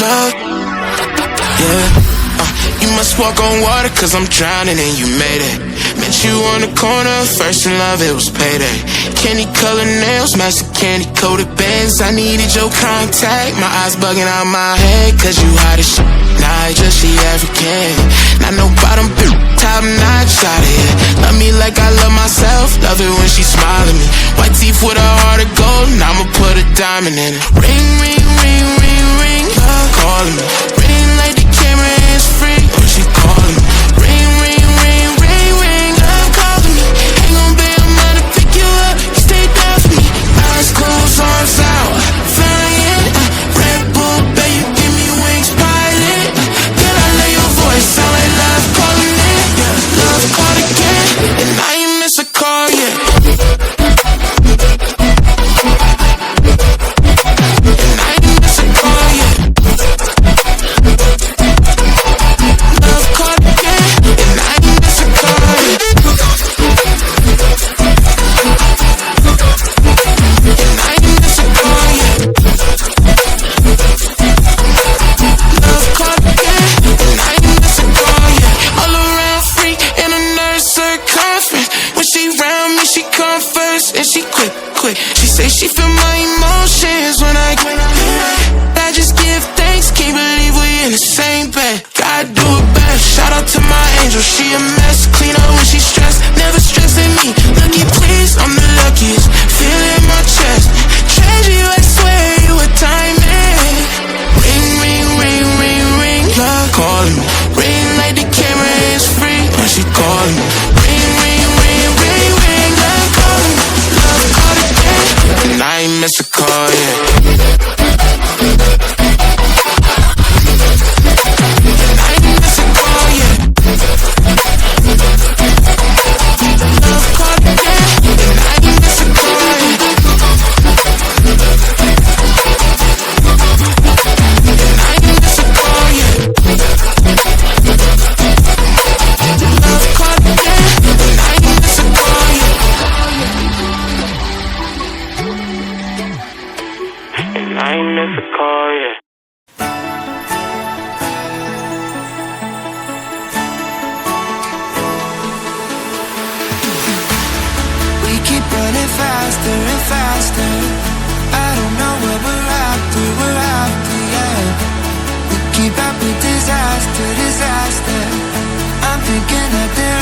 love. Yeah, you must walk on water cause I'm drowning and you made it. Met you on the corner, first in love, it was payday. Candy colored nails, match the candy coated bands. I needed your contact, my eyes bugging out my head. Cause you hot as shit, nah, just she African. Not no bottom bitch, top notch out of here. Love me like I love myself, love it when she smile at me. White teeth with a heart of gold, and I'ma put a diamond in it. Ring, ring, ring, ring, ring, love calling me. Ring like the camera is free, when she calling me. Ring, ring, ring, ring, ring, love calling me. Ain't gon' be a man to pick you up, you stay down for me. Eyes closed, arms out, flying. Red Bull, baby, give me wings, pilot. Girl, I love your voice, sound like love calling it. Love called again, and I ain't miss a call yet. And I ain't miss a call yet. Love called again, and I ain't miss a call yet. And I ain't miss a call yet. Love called again, and I ain't miss a call yet. All around freak in a nurse circumference. When she round me, she come first, and she quick. She say she feel my emotions when I just give thanks, can't believe we in the same bed. Gotta do it best, shout out to my angel, she a mess. Clean up when she stressed, never stressing me. Lucky please, I'm the luckiest, feel it in my chest. Treasure you, I swear you a diamond. Ring, ring, ring, ring, ring, love calling me. Ring like the camera is free when she calling me. Ring, ring, ring, ring, ring, love calling me. Love called again, and I ain't miss a call yet. And I ain't miss a call yet. Love called again, and I ain't miss a call yet. And I ain't miss a call yet. Love called again, and I ain't miss a call yet. And I ain't miss a call yet. We keep running faster and faster. I don't know what we're after, yeah. We keep up with disaster. I'm thinking that there